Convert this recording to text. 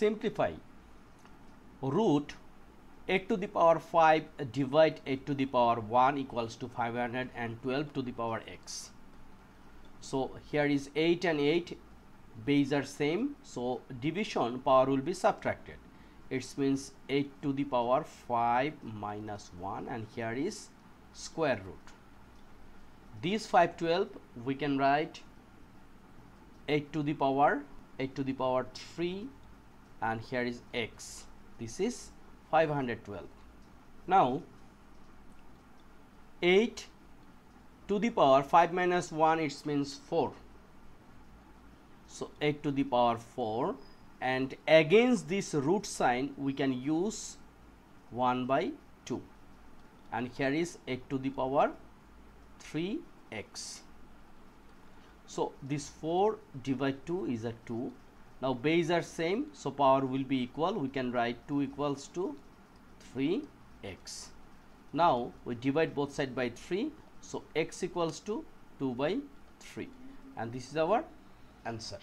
simplify. Root 8 to the power 5 divide 8 to the power 1 equals to 512 to the power x. So here is 8 and 8, base are same, so division power will be subtracted. It means 8 to the power 5 minus 1, and here is square root. This 512 we can write 8 to the power 3, and here is x. This is 512. Now 8 to the power 5 minus 1, it means 4. So 8 to the power 4, and against this root sign we can use 1 by 2, and here is 8 to the power 3x. So this 4 divide 2 is a 2. Now base are same, so power will be equal. We can write 2 equals to 3x. Now we divide both sides by 3, so x equals to 2 by 3, and this is our answer.